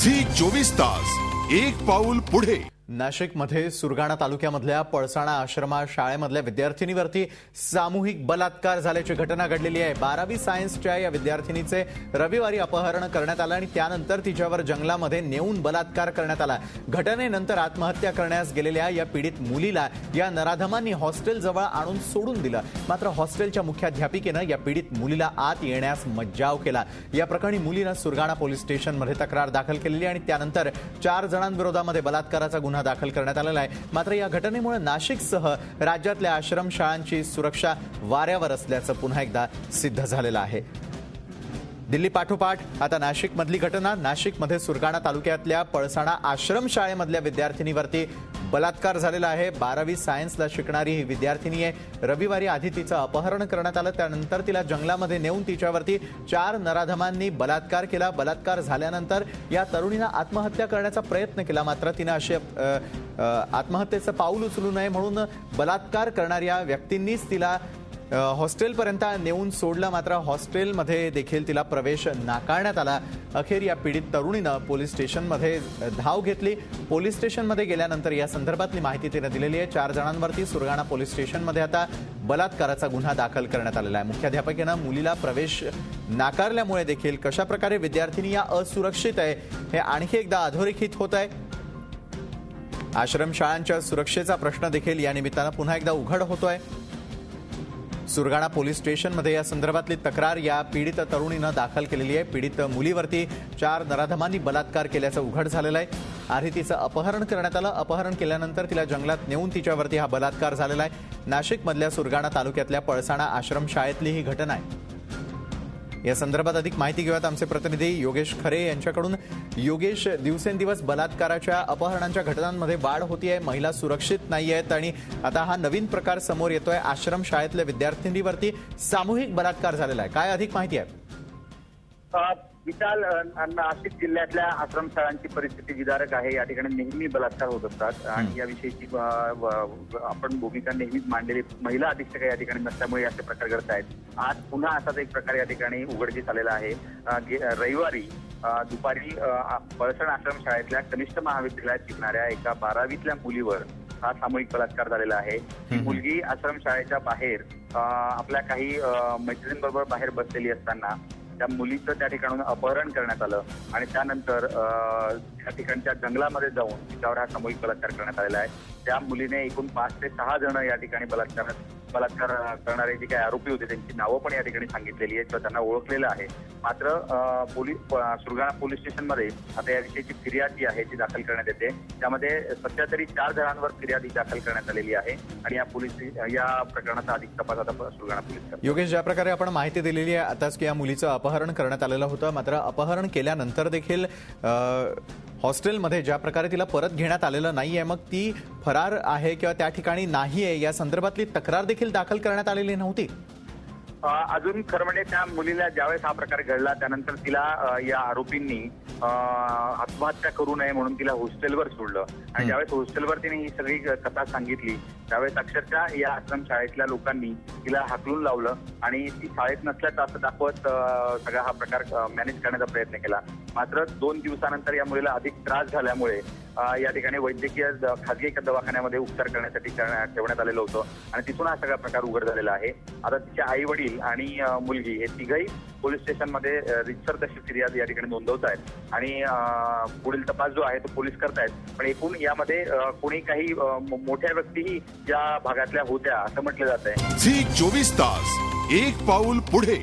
Zee 24 तास एक पाऊल पुढे। नाशिकमध्ये सुरगाणा तालुक्यामधल्या पळसाणा आश्रमा शाळेमधल्या विद्यार्थिनीवरती सामूहिक बलात्कार झाल्याची घटना घडलेली आहे। 12वी सायन्सच्या या विद्यार्थिनीचे रविवारी अपहरण करण्यात आलं आणि त्यानंतर तिच्यावर जंगलामध्ये नेऊन बलात्कार करण्यात आला। घटनेनंतर आत्महत्या करण्यास गेलेल्या या पीडित मुलीला या नराधमांनी हॉस्टेलजवळ आणून सोडून दिलं। मात्र हॉस्टेलच्या मुख्याध्यापिकेनं या पीडित मुलीला आत येण्यास मज्जाव केला। या प्रकरणी मुलीनं सुरगाणा पोलीस स्टेशनमध्ये तक्रार दाखल केलेली आणि त्यानंतर 4 जणांविरोधामध्ये बलात्काराचा गुन्हा दाखल करण्यात आलेला आहे। मात्र या घटनेमुळे नाशिकसह राज्यातल्या आश्रमशाळांची सुरक्षा वाऱ्यावर असल्याचं पुन्हा एकदा सिद्ध झालेलं आहे। दिल्ली पाठोपाठ आता नाशिकमधली घटना। नाशिकमध्ये सुरगाणा तालुक्यातल्या पळसाणा आश्रमशाळेमधल्या विद्यार्थिनीवरती बलात्कार झालेला आहे। 12वी सायन्सला शिकणारी ही विद्यार्थिनी आहे। रविवारी आधी तिचं अपहरण करण्यात आलं, त्यानंतर तिला जंगलामध्ये नेऊन तिच्यावरती 4 नराधमांनी बलात्कार केला। बलात्कार झाल्यानंतर या तरुणीनं आत्महत्या करण्याचा प्रयत्न केला, मात्र तिनं अशी आत्महत्येचं पाऊल उचलू नये म्हणून बलात्कार करणाऱ्या व्यक्तींनीच तिला हॉस्टेलपर्यंत नेऊन सोडलं। मात्र हॉस्टेलमध्ये देखील तिला प्रवेश नाकारण्यात आला। अखेर या पीडित तरुणीनं पोलीस स्टेशनमध्ये धाव घेतली। पोलीस स्टेशनमध्ये गेल्यानंतर या संदर्भातली माहिती तिने दिलेली आहे। 4 जणांवरती सुरगाणा पोलीस स्टेशनमध्ये आता बलात्काराचा गुन्हा दाखल करण्यात आलेला आहे। मुख्याध्यापकानं मुलीला प्रवेश नाकारल्यामुळे देखील कशा प्रकारे विद्यार्थिनी या असुरक्षित आहे हे आणखी एकदा अधोरेखित होत आहे। आश्रमशाळांच्या सुरक्षेचा प्रश्न देखील या निमित्तानं पुन्हा एकदा उघड होतोय। सुरगाणा पोलीस स्टेशनमध्ये या संदर्भातली तक्रार या पीडित तरुणीनं दाखल केलेली आहे। पीडित मुलीवरती 4 नराधमांनी बलात्कार केल्याचं उघड झालेलं आहे। आधी तिचं अपहरण करण्यात आलं। अपहरण केल्यानंतर तिला जंगलात नेऊन तिच्यावरती हा बलात्कार झालेला आहे। नाशिकमधल्या सुरगाणा तालुक्यातल्या पळसाणा आश्रमशाळेतली ही घटना आहे। या संदर्भात अधिक माहिती घेऊयात आमचे प्रतिनिधी योगेश खरे यांच्याकडून। योगेश, दिवसेंदिवस बलात्काराच्या अपहरणांच्या घटनांमध्ये वाढ होतीये, महिला सुरक्षित नाहीयेत आणि आता हा नवीन प्रकार समोर येतोय। आश्रमशाळेतल्या विद्यार्थिनीवरती सामूहिक बलात्कार झालेला आहे, काय अधिक माहिती आहे? विशाल, नाशिक जिल्ह्यातल्या आश्रमशाळांची परिस्थिती विदारक आहे। या ठिकाणी नेहमी बलात्कार होत असतात आणि याविषयीची आपण भूमिका नेहमीच मांडलेली। महिला अधीक्षक या ठिकाणी नसल्यामुळे असे प्रकार घडत आहेत। आज पुन्हा असाच एक प्रकार या ठिकाणी उघडकीस आलेला आहे। रविवारी दुपारी पळसण आश्रमशाळेतल्या कनिष्ठ महाविद्यालयात शिकणाऱ्या एका 12वीतल्या मुलीवर हा सामूहिक बलात्कार झालेला आहे। ही मुलगी आश्रमशाळेच्या बाहेर आपल्या काही मैत्रिणींबरोबर बाहेर बसलेली असताना त्या मुलीचं त्या ठिकाणून अपहरण करण्यात आलं आणि त्यानंतर त्या ठिकाणच्या जंगलामध्ये जाऊन तिच्यावर हा सामूहिक बलात्कार करण्यात आलेला आहे। त्या मुलीने एकूण 5 ते 6 जण या ठिकाणी बलात्कार करणारे जे काही आरोपी होते त्यांची नावं पण या ठिकाणी सांगितलेली आहेत किंवा त्यांना ओळखलेलं आहे। मात्र सुरगाणा पोलीस स्टेशनमध्ये आता याविषयीची फिर्याद जी आहे ती दाखल करण्यात येते। त्यामध्ये सध्या तरी 4 जणांवर फिर्याद दाखल करण्यात आलेली आहे आणि या प्रकरणाचा अधिक तपास आता सुरगाणा पोलीस करतात। योगेश, ज्या प्रकारे आपण माहिती दिलेली आहे आताच की या मुलीचं अपहरण करण्यात आलेलं होतं, मात्र अपहरण केल्यानंतर देखील हॉस्टेलमध्ये ज्या प्रकारे तिला परत घेण्यात आलेलं नाहीये, मग ती फरार आहे किंवा त्या ठिकाणी नाहीये या संदर्भातली तक्रार देखील दाखल करण्यात आलेली नव्हती। अजून खरं म्हणजे त्या मुलीला ज्यावेळेस हा प्रकार घडला त्यानंतर तिला या आरोपींनी आत्महत्या करू नये म्हणून तिला हॉस्टेलवर सोडलं आणि ज्यावेळेस हॉस्टेलवर तिने ही सगळी कथा सांगितली त्यावेळेस अक्षरशः या आश्रमशाळेतल्या लोकांनी तिला हाकलून लावलं आणि ती शाळेत नसल्याचं असं दाखवत सगळा हा प्रकार मॅनेज करण्याचा प्रयत्न केला। मात्र 2 दिवसानंतर या मुलीला अधिक त्रास झाल्यामुळे या ठिकाणी वैद्यकीय खाजगी दवाखान्यामध्ये उपचार करण्यासाठी ठेवण्यात आलेलं होतं आणि तिथून हा सगळा प्रकार उघड झालेला आहे। आता तिचे आई वडील आणि मुलगी हे तिघही पोलीस स्टेशनमध्ये रितसर तशी फिर्याद या ठिकाणी नोंदवत आहेत आणि पुढील तपास जो आहे तो पोलीस करतायत। पण एकूण यामध्ये कोणी काही मोठ्या व्यक्तीही या भागातल्या होत्या असं म्हटलं जात आहे। झी 24 तास एक पाऊल पुढे।